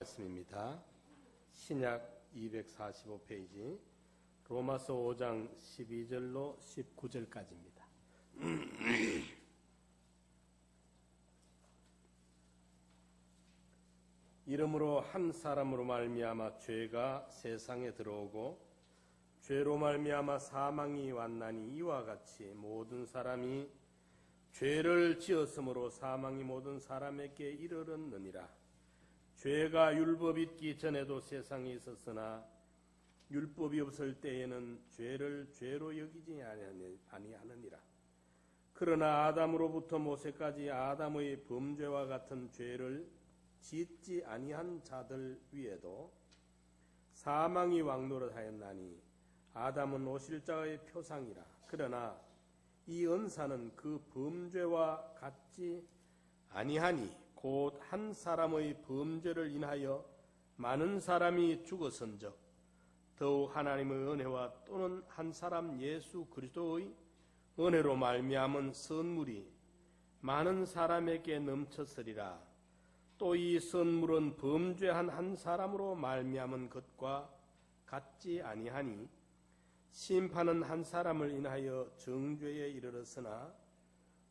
말씀입니다. 신약 245페이지 로마서 5장 12절로 19절까지입니다. 이러므로 한 사람으로 말미암아 죄가 세상에 들어오고 죄로 말미암아 사망이 왔나니 이와 같이 모든 사람이 죄를 지었으므로 사망이 모든 사람에게 이르렀느니라. 죄가 율법 있기 전에도 세상에 있었으나 율법이 없을 때에는 죄를 죄로 여기지 아니하느니라. 그러나 아담으로부터 모세까지 아담의 범죄와 같은 죄를 짓지 아니한 자들 위에도 사망이 왕노릇하였나니 아담은 오실자의 표상이라. 그러나 이 은사는 그 범죄와 같지 아니하니 곧 한 사람의 범죄를 인하여 많은 사람이 죽었은즉 더욱 하나님의 은혜와 또는 한 사람 예수 그리스도의 은혜로 말미암은 선물이 많은 사람에게 넘쳤으리라. 또 이 선물은 범죄한 한 사람으로 말미암은 것과 같지 아니하니 심판은 한 사람을 인하여 정죄에 이르렀으나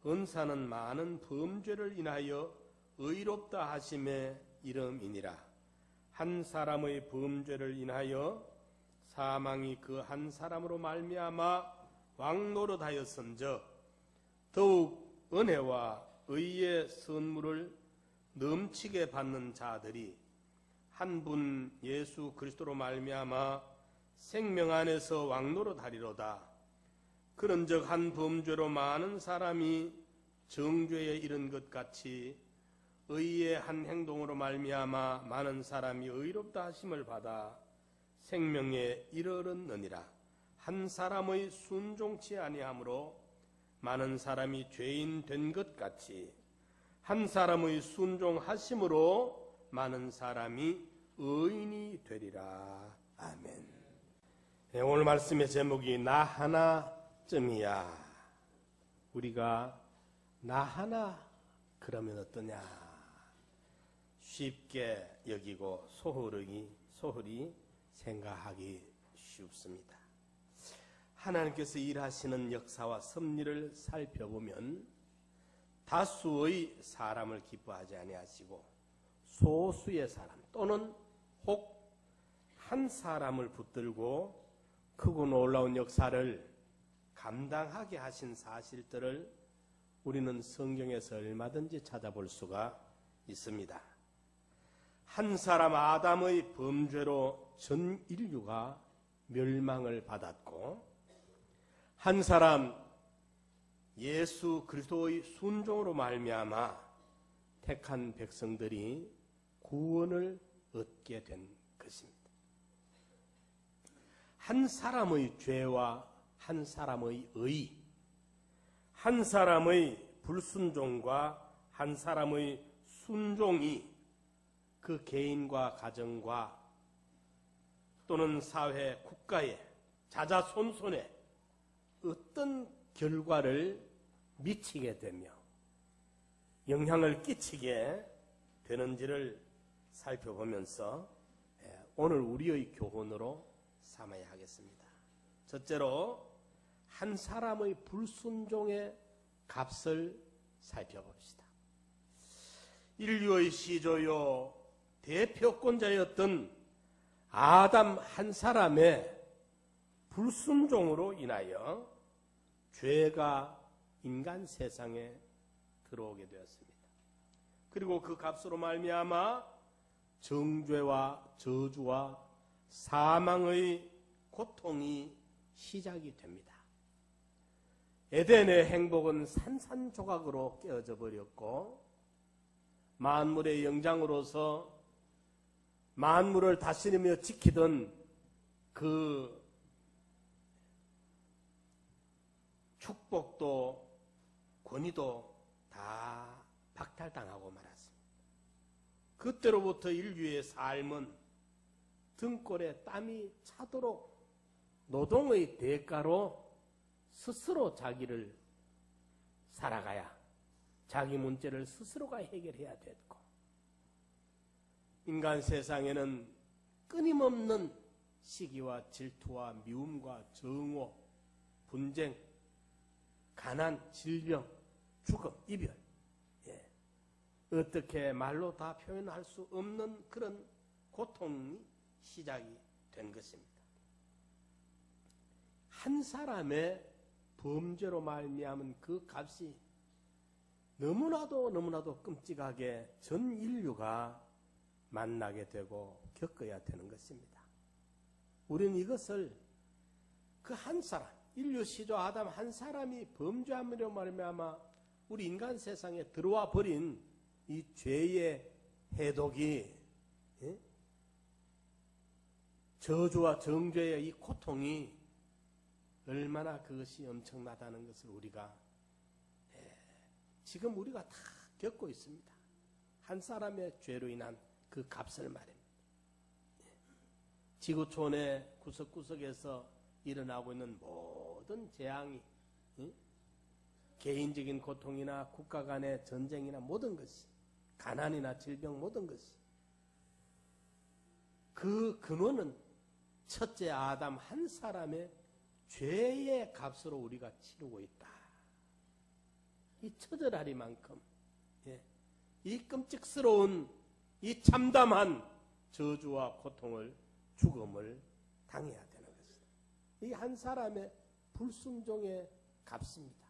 은사는 많은 범죄를 인하여 의롭다 하심에 이름이니라. 한 사람의 범죄를 인하여 사망이 그 한 사람으로 말미암아 왕노릇하였은즉 더욱 은혜와 의의 선물을 넘치게 받는 자들이 한 분 예수 그리스도로 말미암아 생명 안에서 왕노릇하리로다. 그런즉 한 범죄로 많은 사람이 정죄에 이른 것 같이 의의 한 행동으로 말미암아 많은 사람이 의롭다 하심을 받아 생명에 이르렀느니라. 한 사람의 순종치 아니함으로 많은 사람이 죄인 된 것 같이 한 사람의 순종하심으로 많은 사람이 의인이 되리라. 아멘. 네, 오늘 말씀의 제목이 나 하나쯤이야. 우리가 나 하나 그러면 어떠냐? 쉽게 여기고 소홀히 생각하기 쉽습니다. 하나님께서 일하시는 역사와 섭리를 살펴보면 다수의 사람을 기뻐하지 아니하시고 소수의 사람 또는 혹 한 사람을 붙들고 크고 놀라운 역사를 감당하게 하신 사실들을 우리는 성경에서 얼마든지 찾아볼 수가 있습니다. 한 사람 아담의 범죄로 전 인류가 멸망을 받았고 한 사람 예수 그리스도의 순종으로 말미암아 택한 백성들이 구원을 얻게 된 것입니다. 한 사람의 죄와 한 사람의 의, 한 사람의 불순종과 한 사람의 순종이 그 개인과 가정과 또는 사회, 국가에, 자자손손에 어떤 결과를 미치게 되며 영향을 끼치게 되는지를 살펴보면서 오늘 우리의 교훈으로 삼아야 하겠습니다. 첫째로 한 사람의 불순종의 값을 살펴봅시다. 인류의 시조요 대표권자였던 아담 한 사람의 불순종으로 인하여 죄가 인간 세상에 들어오게 되었습니다. 그리고 그 값으로 말미암아 정죄와 저주와 사망의 고통이 시작이 됩니다. 에덴의 행복은 산산조각으로 깨어져 버렸고 만물의 영장으로서 만물을 다스리며 지키던 그 축복도 권위도 다 박탈당하고 말았습니다. 그때로부터 인류의 삶은 등골에 땀이 차도록 노동의 대가로 스스로 자기를 살아가야 자기 문제를 스스로가 해결해야 됐고 인간 세상에는 끊임없는 시기와 질투와 미움과 정오, 분쟁, 가난, 질병, 죽음, 이별, 어떻게 말로 다 표현할 수 없는 그런 고통이 시작이 된 것입니다. 한 사람의 범죄로 말미암은 그 값이 너무나도 끔찍하게 전 인류가 만나게 되고 겪어야 되는 것입니다. 우리는 이것을 그 한 사람, 인류 시조 아담 한 사람이 범죄함으로 말미암아 우리 인간 세상에 들어와 버린 이 죄의 해독이, 저주와 정죄의 이 고통이 얼마나 그것이 엄청나다는 것을 우리가 지금 우리가 다 겪고 있습니다. 한 사람의 죄로 인한 그 값을 말입니다. 지구촌의 구석구석에서 일어나고 있는 모든 재앙이, 개인적인 고통이나 국가 간의 전쟁이나 모든 것이, 가난이나 질병 모든 것이, 그 근원은 첫째 아담 한 사람의 죄의 값으로 우리가 치르고 있다. 이 처절하리만큼 이 끔찍스러운 이 참담한 저주와 고통을, 죽음을 당해야 되는 것이다. 이 한 사람의 불순종의 값입니다.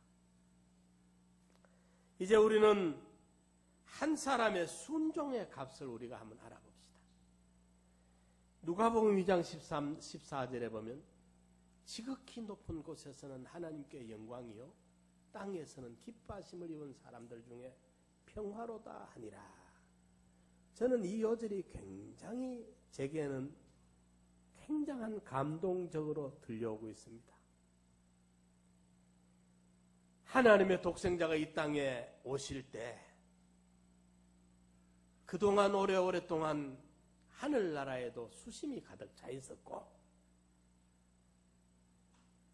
이제 우리는 한 사람의 순종의 값을 우리가 한번 알아봅시다. 누가복음 2장 14절에 보면 지극히 높은 곳에서는 하나님께 영광이요 땅에서는 기뻐하심을 입은 사람들 중에 평화로다 하니라. 저는 이 요절이 굉장히 제게는 굉장한 감동적으로 들려오고 있습니다. 하나님의 독생자가 이 땅에 오실 때 그동안 오래동안 하늘나라에도 수심이 가득 차 있었고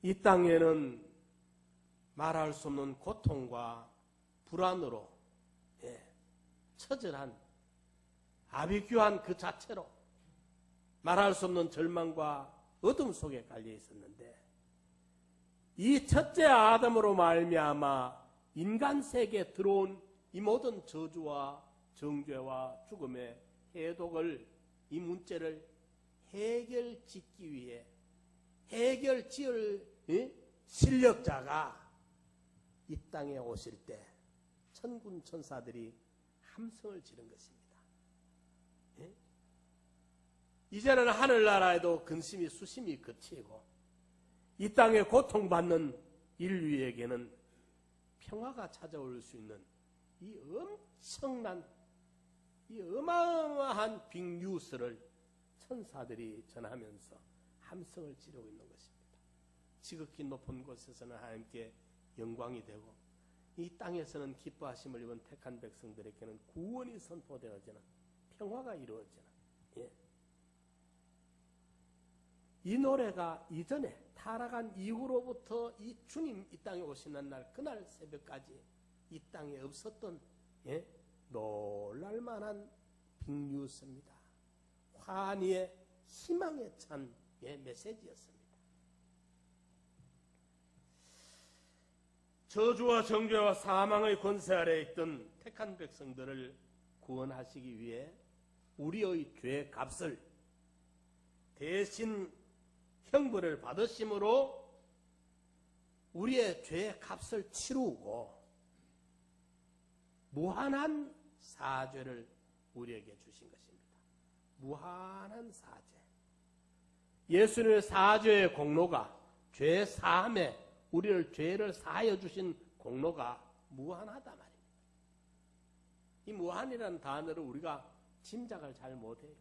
이 땅에는 말할 수 없는 고통과 불안으로 처절한 아비규환 그 자체로 말할 수 없는 절망과 어둠 속에 깔려 있었는데 이 첫째 아담으로 말미암아 인간 세계에 들어온 이 모든 저주와 정죄와 죽음의 해독을, 이 문제를 해결짓기 위해 해결지을 실력자가 이 땅에 오실 때 천군 천사들이 함성을 지른 것입니다. 이제는 하늘나라에도 근심이 수심이 그치고 이 땅에 고통받는 인류에게는 평화가 찾아올 수 있는 이 엄청난, 이 어마어마한 빅뉴스를 천사들이 전하면서 함성을 지르고 있는 것입니다. 지극히 높은 곳에서는 하나님께 영광이 되고 이 땅에서는 기뻐하심을 입은 택한 백성들에게는 구원이 선포되어지는, 평화가 이루어지는, 이 노래가 이전에 타락한 이후로부터 이 주님 이 땅에 오시는 날, 그날 새벽까지 이 땅에 없었던 놀랄만한 빅뉴스입니다. 환희의 희망에 찬 메시지였습니다. 저주와 정죄와 사망의 권세 아래에 있던 택한 백성들을 구원하시기 위해 우리의 죄 값을 대신 형벌을 받으심으로 우리의 죄의 값을 치르고 무한한 사죄를 우리에게 주신 것입니다. 무한한 사죄. 예수님의 사죄의 공로가, 죄 사함에 우리를 죄를 사하여 주신 공로가 무한하다 말입니다. 이 무한이라는 단어를 우리가 짐작을 잘 못해요.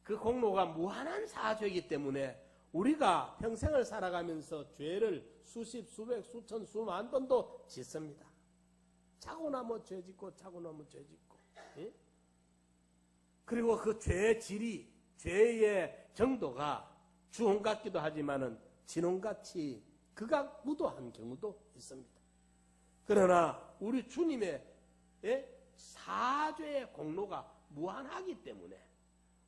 그 공로가 무한한 사죄이기 때문에 우리가 평생을 살아가면서 죄를 수십, 수백, 수천, 수만 번도 짓습니다. 자고 나면 죄 짓고 자고 나면 죄 짓고, 그리고 그 죄의 질이, 죄의 정도가 주홍 같기도 하지만은 진홍같이 극악무도한 경우도 있습니다. 그러나 우리 주님의 사죄의 공로가 무한하기 때문에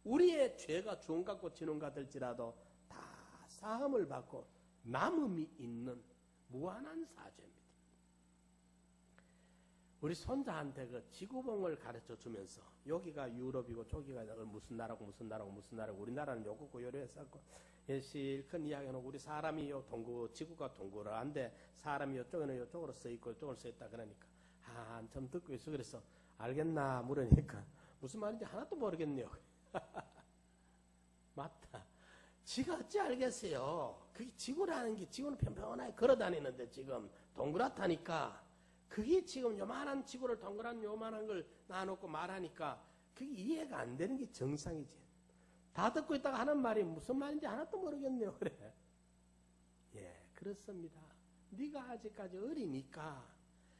우리의 죄가 주원 갖고 지는 같을지라도 다 사함을 받고 남음이 있는 무한한 사죄입니다. 우리 손자한테 그 지구봉을 가르쳐 주면서 여기가 유럽이고 저기가 무슨 나라고 무슨 나라고 무슨 나라고 우리나라는 요거고 요래했었고 실컷 이야기하는 우리 사람이 요 동구 지구가 동그란데 사람이 요쪽에는 요쪽으로 써 있고 요쪽으로 써 있다 그러니까 한참 듣고 있어. 그래서 알겠나 물으니까 무슨 말인지 하나도 모르겠네요. 맞다. 지가 어찌 알겠어요. 그게 지구라는 게 지구는 평평하게 걸어다니는데 지금 동그랗다니까 그게 지금 요만한 지구를 동그란 요만한 걸 놔놓고 말하니까 그게 이해가 안 되는 게 정상이지. 다 듣고 있다가 하는 말이 무슨 말인지 하나도 모르겠네요. 그래. 예, 그렇습니다. 네가 아직까지 어리니까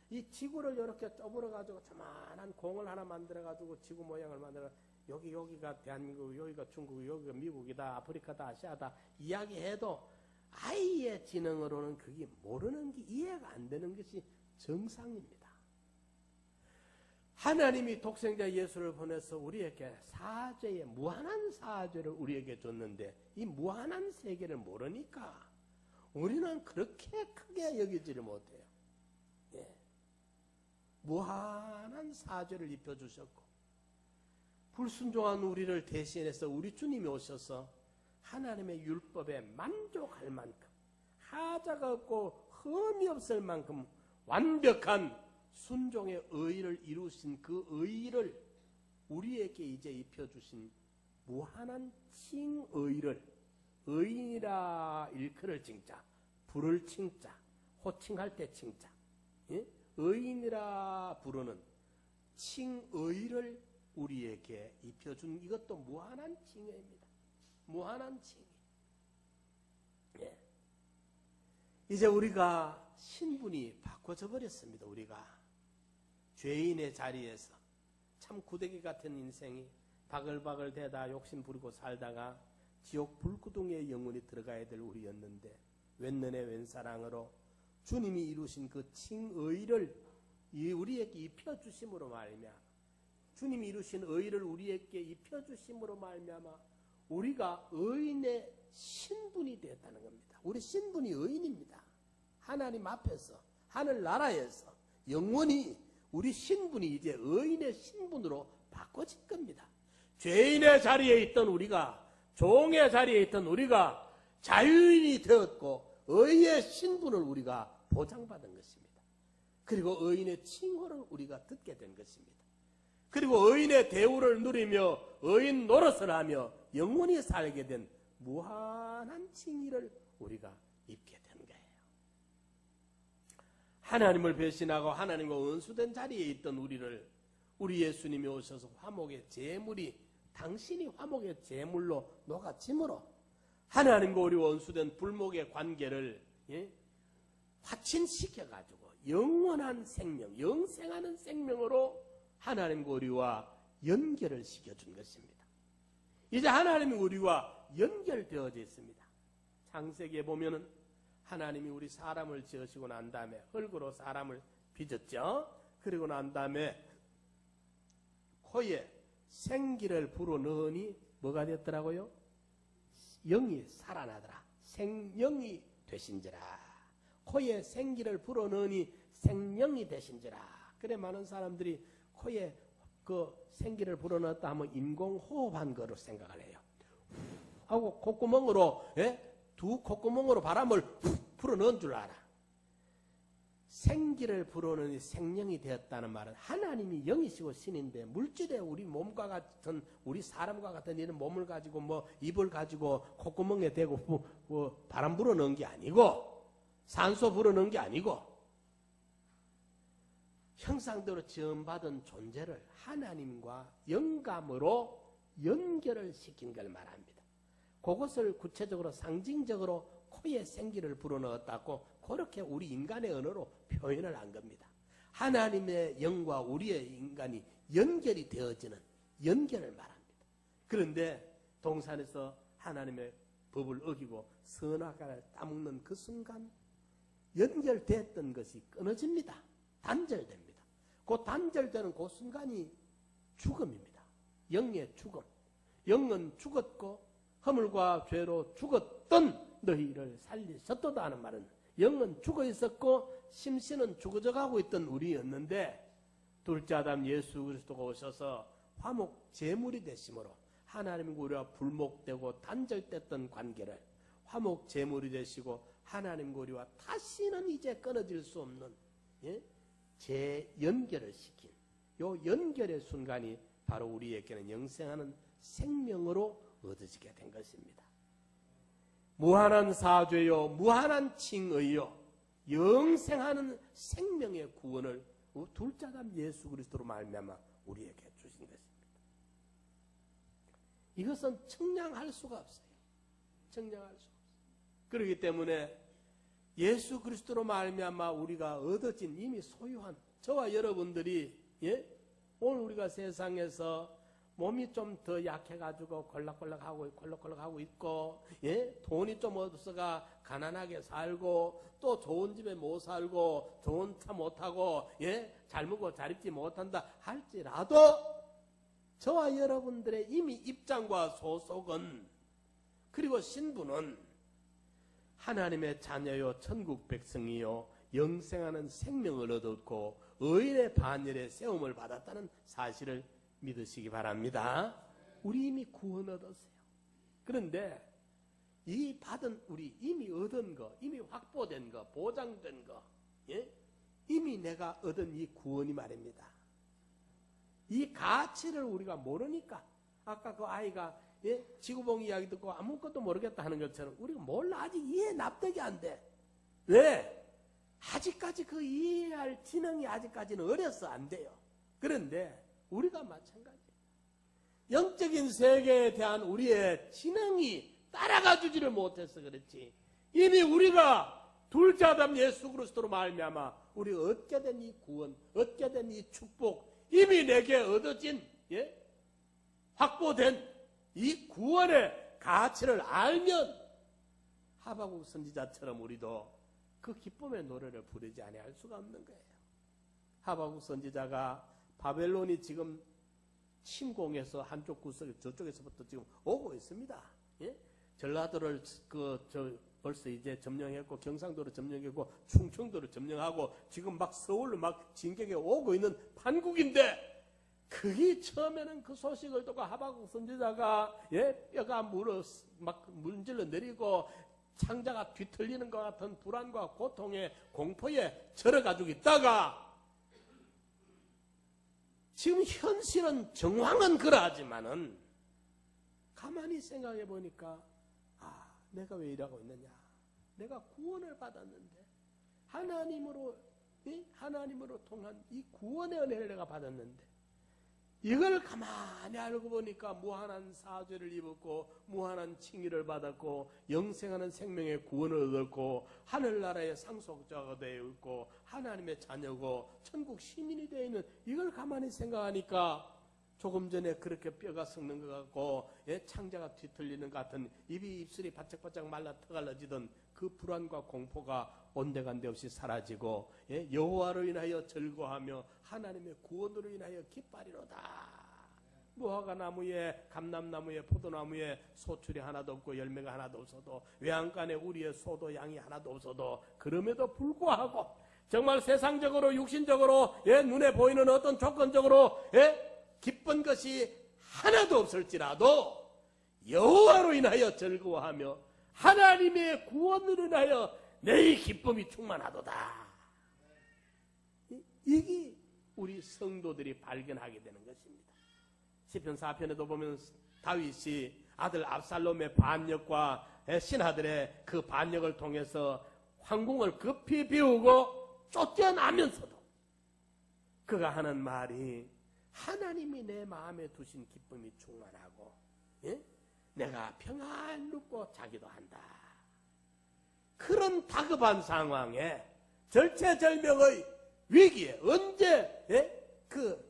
이 지구를 이렇게 쪼물어가지고 저만한 공을 하나 만들어가지고 지구 모양을 만들어 여기가 대한민국, 여기가 중국, 여기가 미국이다, 아프리카다, 아시아다 이야기해도 아이의 지능으로는 그게 모르는 게 이해가 안 되는 것이 정상입니다. 하나님이 독생자 예수를 보내서 우리에게 사죄의 무한한 사죄를 우리에게 줬는데 이 무한한 세계를 모르니까 우리는 그렇게 크게 여기지를 못해요. 예. 무한한 사죄를 입혀주셨고 불순종한 우리를 대신해서 우리 주님이 오셔서 하나님의 율법에 만족할 만큼 하자가 없고 흠이 없을 만큼 완벽한 순종의 의를 이루신 그 의를 우리에게 이제 입혀주신 무한한 칭의를 의인이라 일컬을 칭자, 부를 칭자, 호칭할 때 칭자, 예? 의인이라 부르는 칭의를 우리에게 입혀준 이것도 무한한 칭의입니다. 무한한 칭의. 예. 이제 우리가 신분이 바꿔져 버렸습니다. 우리가 죄인의 자리에서 참 구데기 같은 인생이 바글바글 대다 욕심 부리고 살다가 지옥 불구덩이에 영원히 들어가야 될 우리였는데 웬는의 웬사랑으로 주님이 이루신 그 칭의를 우리에게 입혀주심으로 말미암아 주님이 이루신 의를 우리에게 입혀주심으로 말미암아 우리가 의인의 신분이 되었다는 겁니다. 우리 신분이 의인입니다. 하나님 앞에서 하늘나라에서 영원히 우리 신분이 이제 의인의 신분으로 바꿔질 겁니다. 죄인의 자리에 있던 우리가 종의 자리에 있던 우리가 자유인이 되었고 의의 신분을 우리가 보장받은 것입니다. 그리고 의인의 칭호를 우리가 듣게 된 것입니다. 그리고 의인의 대우를 누리며 의인 노릇을 하며 영원히 살게 된 무한한 칭의를 우리가 입게 된 거예요. 하나님을 배신하고 하나님과 원수된 자리에 있던 우리를 우리 예수님이 오셔서 화목의 제물이 당신이 화목의 제물로 녹아짐으로 하나님과 우리 원수된 불목의 관계를 화친시켜가지고 영원한 생명, 영생하는 생명으로 하나님과 우리와 연결을 시켜준 것입니다. 이제 하나님이 우리와 연결되어져 있습니다. 창세기에 보면은 하나님이 우리 사람을 지으시고 난 다음에 흙으로 사람을 빚었죠. 그리고 난 다음에 코에 생기를 불어넣으니 뭐가 됐더라고요? 영이 살아나더라. 생명이 되신지라. 코에 생기를 불어넣으니 생명이 되신지라. 그래 많은 사람들이 코에 그 생기를 불어넣었다 하면 인공호흡한 거로 생각을 해요. 하고 콧구멍으로 두 콧구멍으로 바람을 훅 불어넣은 줄 알아. 생기를 불어넣으니 생명이 되었다는 말은 하나님이 영이시고 신인데 물질에 우리 몸과 같은 우리 사람과 같은 이런 몸을 가지고 뭐 입을 가지고 콧구멍에 대고 뭐 바람 불어넣은 게 아니고 산소 불어넣은 게 아니고 형상대로 지음받은 존재를 하나님과 영감으로 연결을 시킨 걸 말합니다. 그것을 구체적으로 상징적으로 코에 생기를 불어넣었다고 그렇게 우리 인간의 언어로 표현을 한 겁니다. 하나님의 영과 우리의 인간이 연결이 되어지는 연결을 말합니다. 그런데 동산에서 하나님의 법을 어기고 선악과를 따먹는 그 순간 연결됐던 것이 끊어집니다. 단절됩니다. 그 단절되는 그 순간이 죽음입니다. 영의 죽음. 영은 죽었고 허물과 죄로 죽었던 너희를 살리셨도다 하는 말은 영은 죽어 있었고 심신은 죽어져 가고 있던 우리였는데 둘째 아담 예수 그리스도가 오셔서 화목 제물이 되심으로 하나님과 우리와 불목되고 단절됐던 관계를 화목 제물이 되시고 하나님과 우리와 다시는 이제 끊어질 수 없는 재연결을 시킨 요 연결의 순간이 바로 우리에게는 영생하는 생명으로 얻어지게 된 것입니다. 무한한 사죄요 무한한 칭의요 영생하는 생명의 구원을 둘째 아담 예수 그리스도로 말미암아 우리에게 주신 것입니다. 이것은 측량할 수가 없어요. 측량할 수가 없어요. 그렇기 때문에 예수 그리스도로 말미암아 우리가 얻어진 이미 소유한 저와 여러분들이 오늘 우리가 세상에서 몸이 좀 더 약해가지고 콜락콜락하고 있고 돈이 좀 없어가 가난하게 살고 또 좋은 집에 못 살고 좋은 차 못 타고 잘 먹고 잘 입지 못한다 할지라도 저와 여러분들의 이미 입장과 소속은 그리고 신분은 하나님의 자녀요 천국 백성이요 영생하는 생명을 얻었고 의인의 반열에 세움을 받았다는 사실을 믿으시기 바랍니다. 우리 이미 구원 얻었어요. 그런데 이 받은 우리 이미 얻은 거, 이미 확보된 거, 보장된 거, 이미 내가 얻은 이 구원이 말입니다. 이 가치를 우리가 모르니까 아까 그 아이가 지구봉 이야기 듣고 아무것도 모르겠다 하는 것처럼 우리가 몰라. 아직 이해 납득이 안 돼. 왜? 아직까지 그 이해할 지능이 아직까지는 어려서 안 돼요. 그런데 우리가 마찬가지예요. 영적인 세계에 대한 우리의 지능이 따라가 주지를 못해서 그렇지. 이미 우리가 둘째 아담 예수 그리스도로 말미암아 우리 얻게 된 이 구원, 얻게 된 이 축복, 이미 내게 얻어진 확보된 이 구원의 가치를 알면 하박국 선지자처럼 우리도 그 기쁨의 노래를 부르지 아니할 수가 없는 거예요. 하박국 선지자가 바벨론이 지금 침공해서 한쪽 구석에 저쪽에서부터 지금 오고 있습니다. 전라도를 벌써 이제 점령했고 경상도를 점령했고 충청도를 점령하고 지금 막 서울로 막 진격해 오고 있는 판국인데 그게 처음에는 그 소식을 듣고 하박국 선지자가 뼈가 막 문질러 내리고 창자가 뒤틀리는 것 같은 불안과 고통에 공포에 절어가지고 있다가 지금 현실은 정황은 그러하지만은 가만히 생각해 보니까 내가 왜 이러고 있느냐. 내가 구원을 받았는데 하나님으로 통한 이 구원의 은혜를 내가 받았는데 이걸 가만히 알고 보니까 무한한 사죄를 입었고 무한한 칭의를 받았고 영생하는 생명의 구원을 얻었고 하늘나라의 상속자가 되어 있고 하나님의 자녀고 천국 시민이 되어 있는 이걸 가만히 생각하니까 조금 전에 그렇게 뼈가 썩는 것 같고 창자가 뒤틀리는 것 같은 입술이 바짝바짝 말라 터갈라지던 그 불안과 공포가 온데간데 없이 사라지고 여호와로 인하여 즐거워하며 하나님의 구원으로 인하여 기뻐하리로다. 무화과 나무에 감람나무에 포도나무에 소출이 하나도 없고 열매가 하나도 없어도 외양간에 우리의 소도 양이 하나도 없어도 그럼에도 불구하고 정말 세상적으로 육신적으로 눈에 보이는 어떤 조건적으로 기쁜 것이 하나도 없을지라도 여호와로 인하여 즐거워하며 하나님의 구원으로 인하여 내 기쁨이 충만하도다. 이게 우리 성도들이 발견하게 되는 것입니다. 시편 4편에도 보면 다윗이 아들 압살롬의 반역과 신하들의 그 반역을 통해서 황궁을 급히 비우고 쫓겨나면서도 그가 하는 말이 하나님이 내 마음에 두신 기쁨이 충만하고 내가 평안 눕고 자기도 한다. 그런 다급한 상황에 절체절명의 위기에 언제 그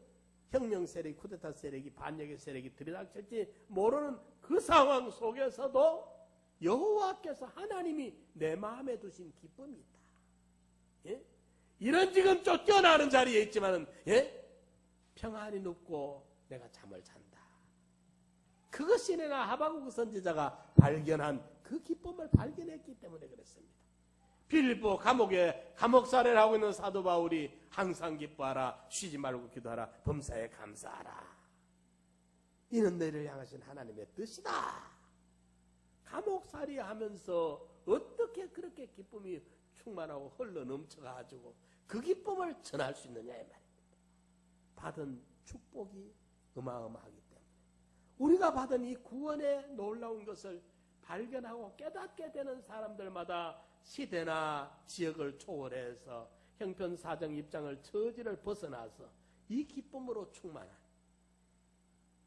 혁명 세력, 쿠데타 세력이 반역의 세력이 들이닥칠지 모르는 그 상황 속에서도 여호와께서 하나님이 내 마음에 두신 기쁨이 있다. 이런 지금 쫓겨나는 자리에 있지만은 평안히 눕고 내가 잠을 잔다. 그것이 내나 하박국 선지자가 발견한 그 기쁨을 발견했기 때문에 그랬습니다. 빌립보 감옥에 감옥살이를 하고 있는 사도 바울이 항상 기뻐하라, 쉬지 말고 기도하라, 범사에 감사하라. 이는 너희를 향하신 하나님의 뜻이다. 감옥살이 하면서 어떻게 그렇게 기쁨이 충만하고 흘러 넘쳐가지고 그 기쁨을 전할 수 있느냐 이 말입니다. 받은 축복이 어마어마하기 때문에 우리가 받은 이 구원의 놀라운 것을 발견하고 깨닫게 되는 사람들마다 시대나 지역을 초월해서 형편 사정 입장을 처지를 벗어나서 이 기쁨으로 충만한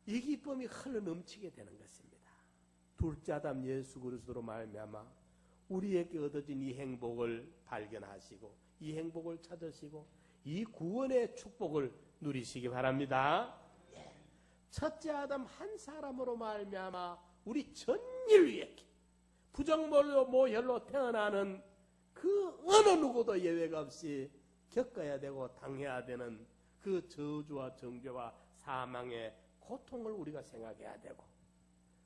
이 기쁨이 흘러 넘치게 되는 것입니다. 둘째 아담 예수 그리스도로 말미암아 우리에게 얻어진 이 행복을 발견하시고 이 행복을 찾으시고 이 구원의 축복을 누리시기 바랍니다. 첫째 아담 한 사람으로 말미암아 우리 전 인류에게 부정몰로 모혈로 태어나는 그 어느 누구도 예외가 없이 겪어야 되고 당해야 되는 그 저주와 정죄와 사망의 고통을 우리가 생각해야 되고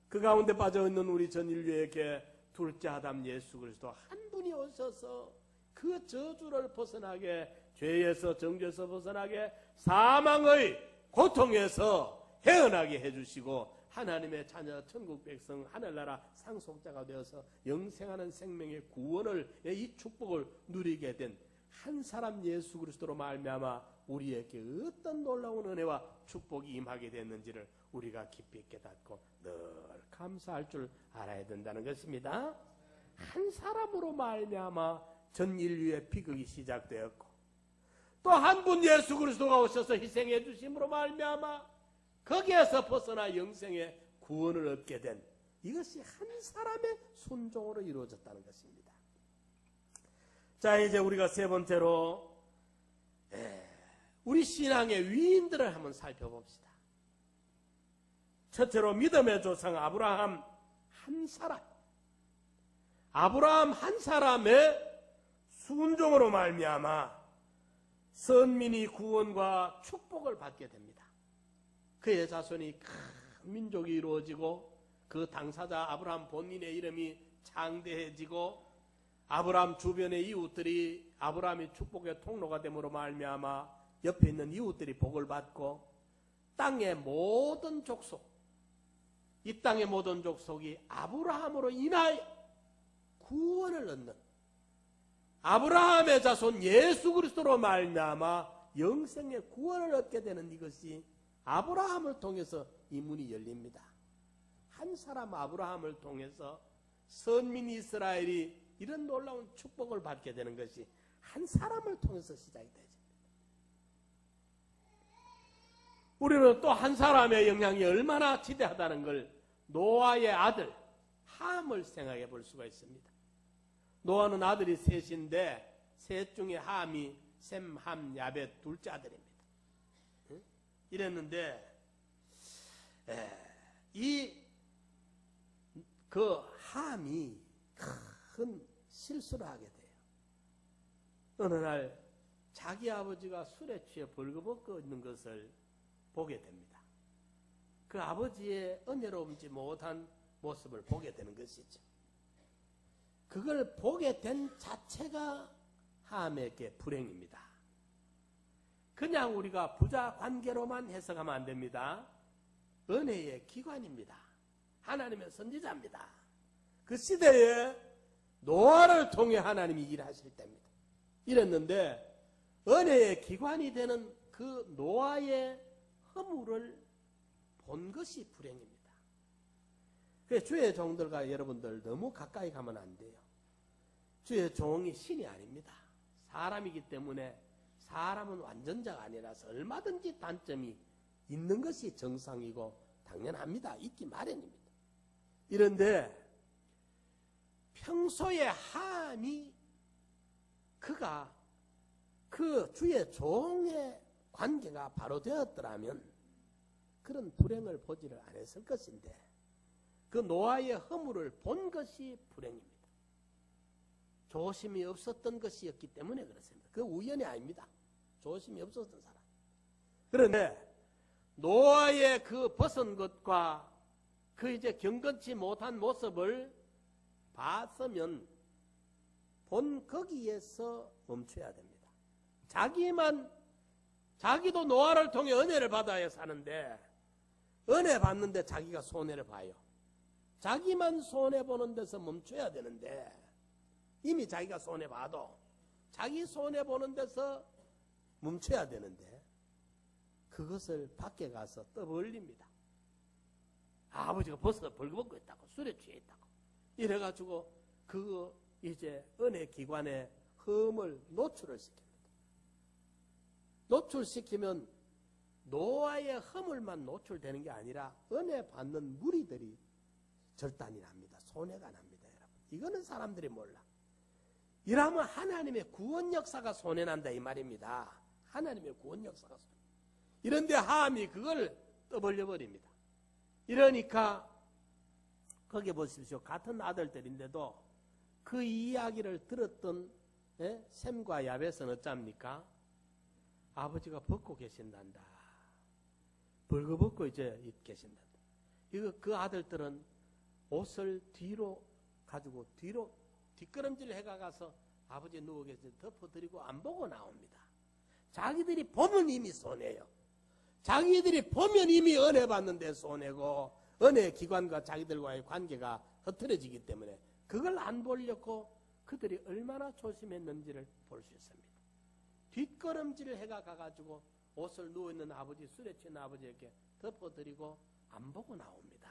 그 가운데 빠져있는 우리 전 인류에게 둘째 아담 예수 그리스도 한 분이 오셔서 그 저주를 벗어나게 죄에서 정죄에서 벗어나게 사망의 고통에서 헤어나게 해주시고 하나님의 자녀 천국 백성 하늘나라 상속자가 되어서 영생하는 생명의 구원을 이 축복을 누리게 된 한 사람 예수 그리스도로 말미암아 우리에게 어떤 놀라운 은혜와 축복이 임하게 됐는지를 우리가 깊이 깨닫고 늘 감사할 줄 알아야 된다는 것입니다. 한 사람으로 말미암아 전 인류의 비극이 시작되었고 또 한 분 예수 그리스도가 오셔서 희생해 주심으로 말미암아 거기에서 벗어나 영생의 구원을 얻게 된 이것이 한 사람의 순종으로 이루어졌다는 것입니다. 자, 이제 우리가 세 번째로 우리 신앙의 위인들을 한번 살펴봅시다. 첫째로 믿음의 조상 아브라함 한 사람. 아브라함 한 사람의 순종으로 말미암아 선민이 구원과 축복을 받게 됩니다. 그의 자손이 큰 민족이 이루어지고 그 당사자 아브라함 본인의 이름이 창대해지고 아브라함 주변의 이웃들이 아브라함이 축복의 통로가 됨으로 말미암아 옆에 있는 이웃들이 복을 받고 땅의 모든 족속, 이 땅의 모든 족속이 아브라함으로 인하여 구원을 얻는 아브라함의 자손 예수 그리스도로 말미암아 영생의 구원을 얻게 되는 이것이 아브라함을 통해서 이 문이 열립니다. 한 사람 아브라함을 통해서 선민 이스라엘이 이런 놀라운 축복을 받게 되는 것이 한 사람을 통해서 시작이 되죠. 우리는 또 한 사람의 영향이 얼마나 지대하다는 걸 노아의 아들 함을 생각해 볼 수가 있습니다. 노아는 아들이 셋인데 셋 중에 함이 셈, 함, 야벳 둘째 아들입니다. 이랬는데 그 함이 큰 실수를 하게 돼요. 어느 날 자기 아버지가 술에 취해 벌거벗고 있는 것을 보게 됩니다. 그 아버지의 은혜로움지 못한 모습을 보게 되는 것이죠. 그걸 보게 된 자체가 함에게 불행입니다. 그냥 우리가 부자 관계로만 해석하면 안 됩니다. 은혜의 기관입니다. 하나님의 선지자입니다. 그 시대에 노아를 통해 하나님이 일하실 때입니다. 이랬는데 은혜의 기관이 되는 그 노아의 허물을 본 것이 불행입니다. 그래서 주의 종들과 여러분들 너무 가까이 가면 안 돼요. 주의 종이 신이 아닙니다. 사람이기 때문에 사람은 완전자가 아니라서 얼마든지 단점이 있는 것이 정상이고 당연합니다. 있기 마련입니다. 이런데 평소에 함이 그가 그 주의 종의 관계가 바로 되었더라면 그런 불행을 보지를 않았을 것인데 그 노아의 허물을 본 것이 불행입니다. 조심이 없었던 것이었기 때문에 그렇습니다. 그 우연이 아닙니다. 조심이 없었던 사람. 그런데 노아의 그 벗은 것과 그 이제 경건치 못한 모습을 봤으면 본 거기에서 멈춰야 됩니다. 자기도 노아를 통해 은혜를 받아야 사는데 은혜 받는데 자기가 손해를 봐요. 자기만 손해보는 데서 멈춰야 되는데 이미 자기가 손해봐도 자기 손해보는 데서 멈춰야 되는데 그것을 밖에 가서 떠벌립니다. 아버지가 벌써 벌거벗고 있다고, 술에 취해 있다고 이래가지고 그거 이제 은혜 기관의 흠을 노출을 시킵니다. 노출시키면 노아의 허물만 노출되는 게 아니라 은혜 받는 무리들이 절단이 납니다. 손해가 납니다, 여러분. 이거는 사람들이 몰라. 이러면 하나님의 구원 역사가 손해난다 이 말입니다. 하나님의 구원 역사가 손해. 이런데 함이 그걸 떠벌려 버립니다. 이러니까 거기 보십시오. 같은 아들들인데도 그 이야기를 들었던 셈과 야벳은 어쩝니까? 아버지가 벗고 계신단다. 벌거벗고 이제 계신단다. 이거 그 아들들은 옷을 뒤로 가지고 뒷걸음질 해가서 아버지 누워 계신 덮어드리고 안 보고 나옵니다. 자기들이 보면 이미 손해요. 자기들이 보면 이미 은혜 받는데 손해고 은혜 기관과 자기들과의 관계가 흐트러지기 때문에 그걸 안 보려고 그들이 얼마나 조심했는지를 볼 수 있습니다. 뒷걸음질을 해가 가가지고 옷을 누워있는 아버지, 술에 취한 아버지에게 덮어드리고 안 보고 나옵니다.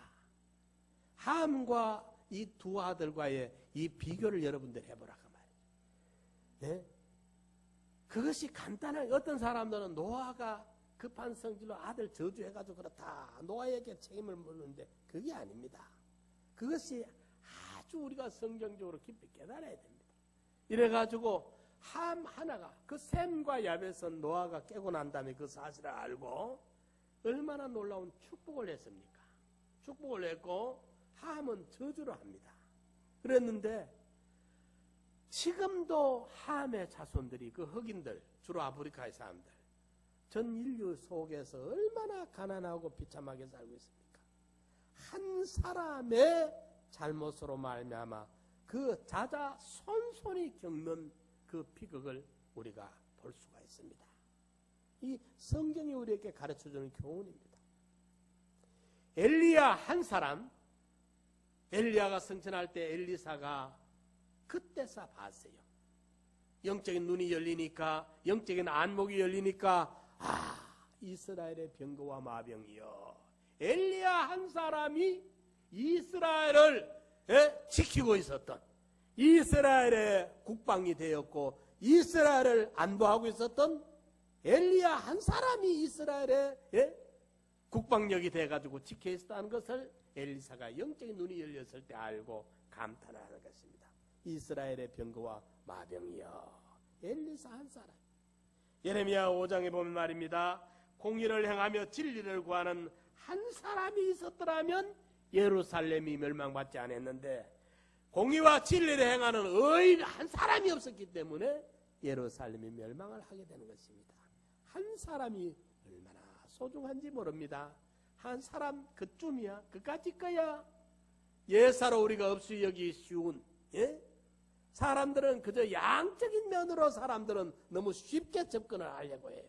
함과 이 두 아들과의 이 비교를 여러분들 해보라 그 말이에요. 네? 그것이 간단하게 어떤 사람들은 노아가 급한 성질로 아들 저주해가지고 그렇다. 노아에게 책임을 묻는데 그게 아닙니다. 그것이 아주 우리가 성경적으로 깊이 깨달아야 됩니다. 이래가지고 함 하나가 그 셈과 야벳은 노아가 깨고 난 다음에 그 사실을 알고 얼마나 놀라운 축복을 했습니까? 축복을 했고 함은 저주를 합니다. 그랬는데 지금도 함의 자손들이 그 흑인들 주로 아프리카의 사람들 전 인류 속에서 얼마나 가난하고 비참하게 살고 있습니까? 한 사람의 잘못으로 말미암아 그 자자 손손이 겪는 그 비극을 우리가 볼 수가 있습니다. 이 성경이 우리에게 가르쳐주는 교훈입니다. 엘리야 한 사람, 엘리야가 승천할 때 엘리사가 그때서 봤어요. 영적인 눈이 열리니까, 영적인 안목이 열리니까 이스라엘의 병거와 마병이여. 엘리야 한 사람이 이스라엘을 지키고 있었던 이스라엘의 국방이 되었고 이스라엘을 안보하고 있었던 엘리야 한 사람이 이스라엘의 국방력이 돼가지고 지켜 있었다는 것을 엘리사가 영적인 눈이 열렸을 때 알고 감탄하는 것입니다. 이스라엘의 병거와 마병이여. 엘리사 한 사람. 예레미야 5장에 보면 말입니다. 공의를 행하며 진리를 구하는 한 사람이 있었더라면 예루살렘이 멸망받지 않았는데 공의와 진리를 행하는 의인 한 사람이 없었기 때문에 예루살렘이 멸망을 하게 되는 것입니다. 한 사람이 얼마나 소중한지 모릅니다. 한 사람 그쯤이야. 그까짓 거야. 예사로 우리가 없이 여기 쉬운 사람들은 그저 양적인 면으로 사람들은 너무 쉽게 접근을 하려고 해요.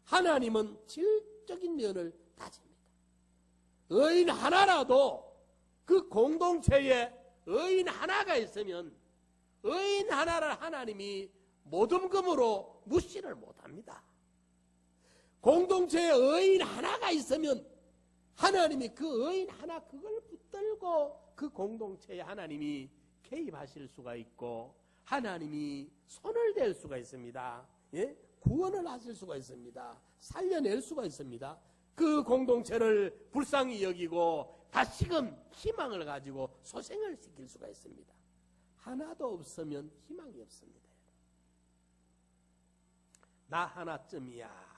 하나님은 질적인 면을 다집니다. 의인 하나라도 그 공동체에 의인 하나가 있으면 의인 하나를 하나님이 모둠금으로 무시를 못합니다. 공동체에 의인 하나가 있으면 하나님이 그 의인 하나 그걸 붙들고 그 공동체에 하나님이 개입하실 수가 있고 하나님이 손을 댈 수가 있습니다. 구원을 하실 수가 있습니다. 살려낼 수가 있습니다. 그 공동체를 불쌍히 여기고 다시금 희망을 가지고 소생을 시킬 수가 있습니다. 하나도 없으면 희망이 없습니다. 나 하나쯤이야.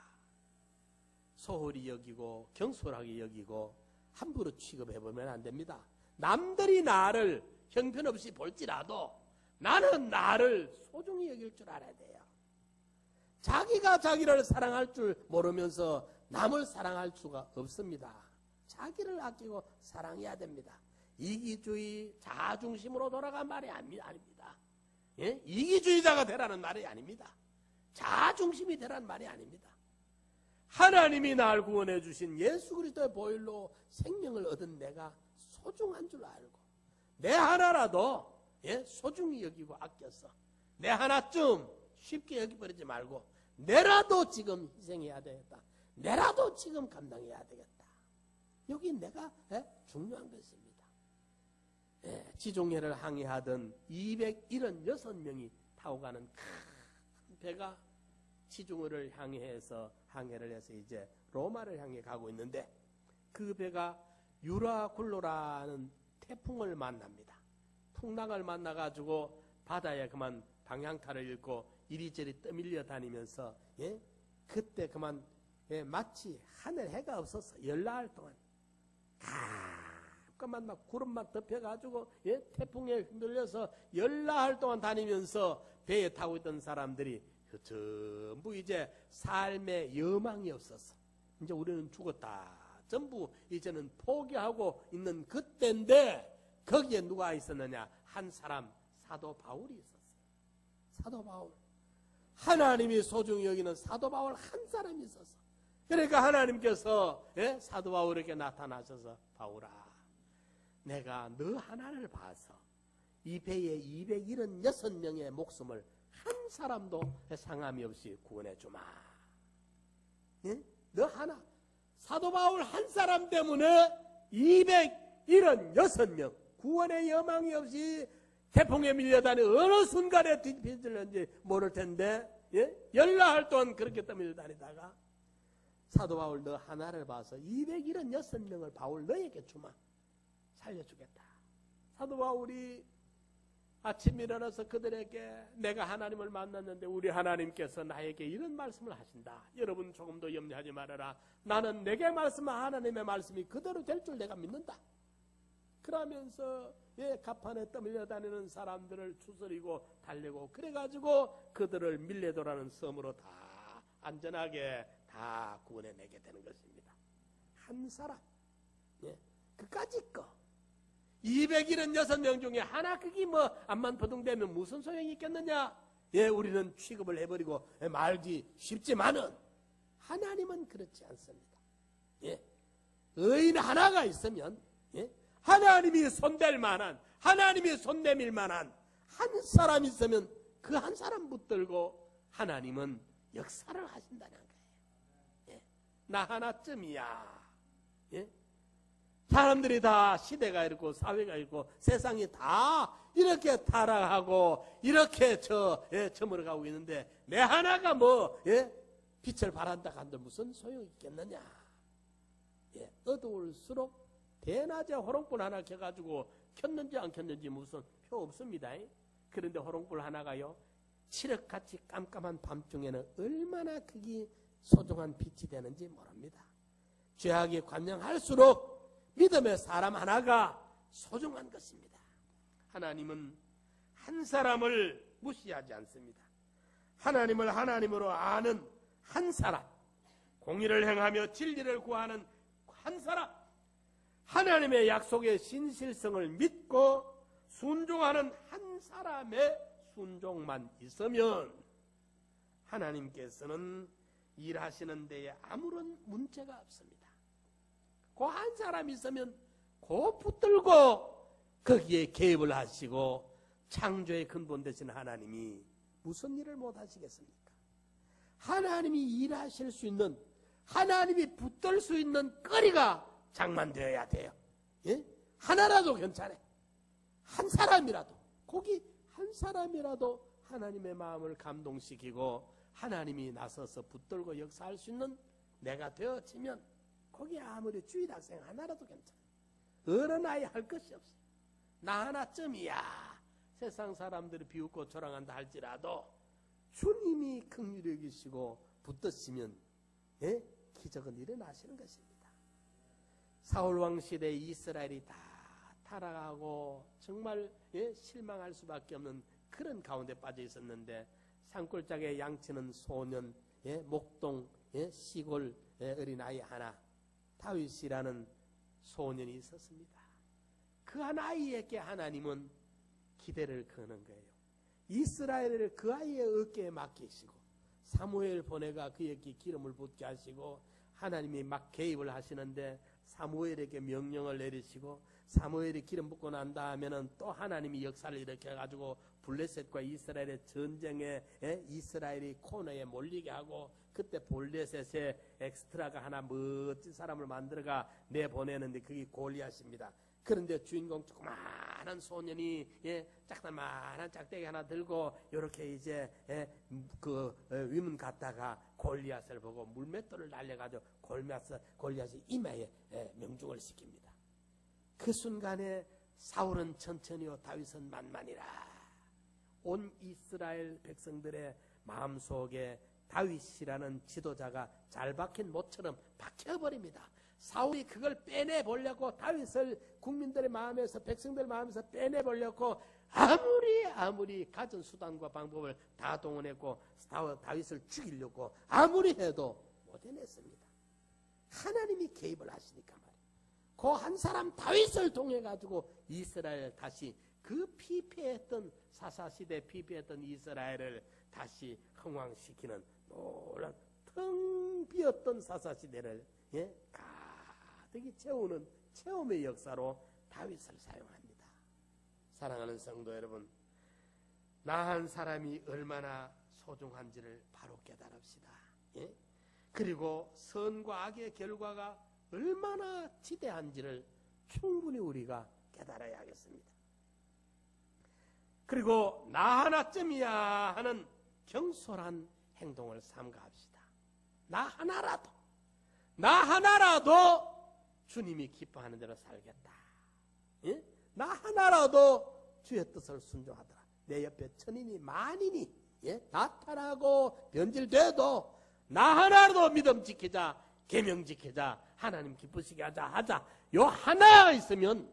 소홀히 여기고 경솔하게 여기고 함부로 취급해보면 안 됩니다. 남들이 나를 형편없이 볼지라도 나는 나를 소중히 여길 줄 알아야 돼요. 자기가 자기를 사랑할 줄 모르면서 남을 사랑할 수가 없습니다. 자기를 아끼고 사랑해야 됩니다. 이기주의, 자아중심으로 돌아간 말이 아닙니다. 예? 이기주의자가 되라는 말이 아닙니다. 자아중심이 되라는 말이 아닙니다. 하나님이 날 구원해 주신 예수 그리스도의 보혈로 생명을 얻은 내가 소중한 줄 알고 내 하나라도 소중히 여기고 아껴서 내 하나쯤 쉽게 여기버리지 말고 내라도 지금 희생해야 되겠다. 내라도 지금 감당해야 되겠다. 여기 내가 중요한 것입니다. 지중해를 항해하던 276명이 타고 가는 큰 배가 지중해를 항해를 해서 이제 로마를 향해 가고 있는데 그 배가 유라굴로라는 태풍을 만납니다. 풍랑을 만나가지고 바다에 그만 방향타를 잃고 이리저리 떠밀려 다니면서 그때 그만 마치 하늘 해가 없어서 열나흘 동안 가끔만 막 구름만 덮여가지고 태풍에 흔들려서 열나흘 동안 다니면서 배에 타고 있던 사람들이 전부 이제 삶에 여망이 없었어. 이제 우리는 죽었다. 전부 이제는 포기하고 있는 그때인데 거기에 누가 있었느냐? 한 사람 사도 바울이 있었어요. 사도 바울. 하나님이 소중히 여기는 사도 바울 한 사람이 있었어. 그러니까 하나님께서 사도 바울에게 나타나셔서 바울아 내가 너 하나를 봐서 이 배에 276명의 목숨을 한 사람도 상함이 없이 구원해 주마. 너 하나 사도 바울 한 사람 때문에 276명 구원의 여망이 없이 태풍에 밀려다니 어느 순간에 뒤집힐는지 모를 텐데 열나흘 동안 그렇게 떠밀려 다니다가 사도 바울 너 하나를 봐서 276명을 바울 너에게 주마. 살려주겠다. 사도 바울이 아침 일어나서 그들에게 내가 하나님을 만났는데 우리 하나님께서 나에게 이런 말씀을 하신다. 여러분 조금도 염려하지 말아라. 나는 내게 말씀한 하나님의 말씀이 그대로 될 줄 내가 믿는다. 그러면서 갑판에 떠밀려 다니는 사람들을 추스리고 달래고 그래가지고 그들을 밀레도라는 섬으로 다 안전하게 다 구원해내게 되는 것입니다. 한 사람 그까짓 거 276명 중에 하나 그게 뭐 암만 버둥대면 무슨 소용이 있겠느냐. 우리는 취급을 해버리고 말기 쉽지만은 하나님은 그렇지 않습니다. 의인 하나가 있으면 하나님이 손댈 만한 하나님이 손 내밀 만한 한 사람 있으면 그 한 사람 붙들고 하나님은 역사를 하신다는 거예요. 나 하나쯤이야. 사람들이 다 시대가 이렇고 사회가 있고 세상이 다 이렇게 타락하고 이렇게 저물어가고 있는데 내 하나가 뭐 빛을 발한다 한들 무슨 소용이 있겠느냐. 어두울수록 대낮에 호롱불 하나 켜가지고 켰는지 안 켰는지 무슨 표 없습니다. 그런데 호롱불 하나가요 칠흑같이 깜깜한 밤중에는 얼마나 그게 소중한 빛이 되는지 모릅니다. 죄악이 관영할수록 믿음의 사람 하나가 소중한 것입니다. 하나님은 한 사람을 무시하지 않습니다. 하나님을 하나님으로 아는 한 사람, 공의를 행하며 진리를 구하는 한 사람, 하나님의 약속의 신실성을 믿고 순종하는 한 사람의 순종만 있으면 하나님께서는 일하시는 데에 아무런 문제가 없습니다. 그 한 사람 있으면 그 붙들고 거기에 개입을 하시고 창조의 근본 되신 하나님이 무슨 일을 못 하시겠습니까? 하나님이 일하실 수 있는 하나님이 붙들 수 있는 거리가 장만되어야 돼요. 하나라도 괜찮아요. 한 사람이라도 거기 한 사람이라도 하나님의 마음을 감동시키고 하나님이 나서서 붙들고 역사할 수 있는 내가 되어지면 거기 아무리 주일학생 하나라도 괜찮아요. 어느 나이 할 것이 없어요. 나 하나쯤이야. 세상 사람들이 비웃고 조랑한다 할지라도 주님이 긍휼히 여기시고 붙드시면 기적은 일어나시는 것입니다. 사울왕 시대 이스라엘이 다 타락하고 정말 실망할 수밖에 없는 그런 가운데 빠져 있었는데 산골짜기에 양치는 소년, 목동, 시골 어린아이 하나 다윗이라는 소년이 있었습니다. 그 한 아이에게 하나님은 기대를 거는 거예요. 이스라엘을 그 아이의 어깨에 맡기시고 사무엘 보내가 그에게 기름을 붓게 하시고 하나님이 막 개입을 하시는데 사무엘에게 명령을 내리시고 사무엘이 기름 붓고 난 다음에는 또 하나님이 역사를 일으켜가지고 블레셋과 이스라엘의 전쟁에 이스라엘이 코너에 몰리게 하고 그때 블레셋에 엑스트라가 하나 멋진 사람을 만들어가 내보내는데 그게 골리앗입니다. 그런데 주인공 조그마한 소년이 짝다만한 짝대기 하나 들고 이렇게 이제 위문 갔다가 골리앗을 보고 물맷돌을 날려가지고 골리앗이 이마에 명중을 시킵니다. 그 순간에 사울은 천천히요 다윗은 만만이라. 온 이스라엘 백성들의 마음속에 다윗이라는 지도자가 잘 박힌 못처럼 박혀버립니다. 사울이 그걸 빼내보려고 다윗을 국민들의 마음에서 백성들의 마음에서 빼내보려고 아무리 가진 수단과 방법을 다 동원했고 다윗을 죽이려고 아무리 해도 못 해냈습니다. 하나님이 개입을 하시니까 말이에요. 그 한 사람 다윗을 통해 가지고 이스라엘 다시 그 피폐했던 사사시대 피폐했던 이스라엘을 다시 흥왕시키는 놀란 텅 비었던 사사시대를 가득히 채우는 체험의 역사로 다윗을 사용합니다. 사랑하는 성도 여러분, 나 한 사람이 얼마나 소중한지를 바로 깨달읍시다. 그리고 선과 악의 결과가 얼마나 지대한지를 충분히 우리가 깨달아야 하겠습니다. 그리고 나 하나쯤이야 하는 경솔한 행동을 삼가합시다. 나 하나라도 주님이 기뻐하는 대로 살겠다. 나 하나라도 주의 뜻을 순종하더라. 내 옆에 천인이 만인이 나타나고 변질돼도 나 하나라도 믿음 지키자, 계명 지키자, 하나님 기쁘시게 하자. 요 하나가 있으면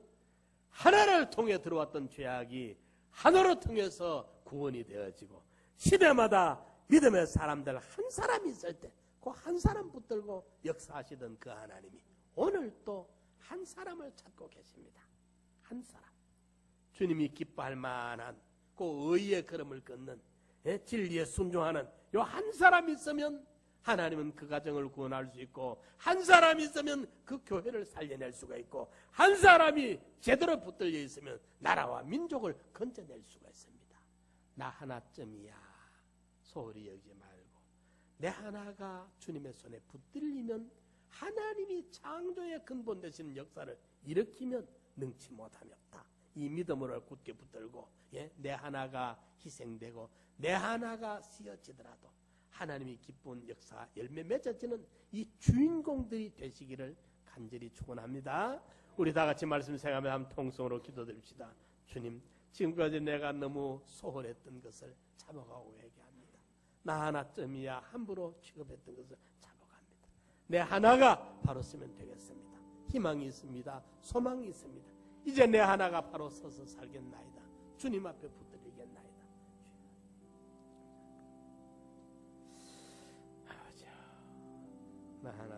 하나를 통해 들어왔던 죄악이 하나를 통해서 구원이 되어지고 시대마다 믿음의 사람들 한 사람이 있을 때 그 한 사람 붙들고 역사하시던 그 하나님이 오늘 또 한 사람을 찾고 계십니다. 한 사람. 주님이 기뻐할 만한 그 의의 걸음을 걷는 진리에 순종하는 요 한 사람 있으면 하나님은 그 가정을 구원할 수 있고 한 사람이 있으면 그 교회를 살려낼 수가 있고 한 사람이 제대로 붙들려 있으면 나라와 민족을 건져낼 수가 있습니다. 나 하나쯤이야 소홀히 여기지 말고 내 하나가 주님의 손에 붙들리면 하나님이 창조의 근본 되시는 역사를 일으키면 능치 못함이 없다. 이 믿음으로 굳게 붙들고 내 하나가 희생되고 내 하나가 쓰여지더라도 하나님이 기쁜 역사 열매 맺어지는 이 주인공들이 되시기를 간절히 축원합니다. 우리 다 같이 말씀 생각하며 한 통성으로 기도드립시다. 주님, 지금까지 내가 너무 소홀했던 것을 잡아가고 회개합니다. 나 하나쯤이야 함부로 취급했던 것을 잡아갑니다. 내 하나가 바로 쓰면 되겠습니다. 희망이 있습니다. 소망이 있습니다. 이제 내 하나가 바로 서서 살겠나이다. 주님 앞에 붙들리겠나이다. 아버지, 나 하나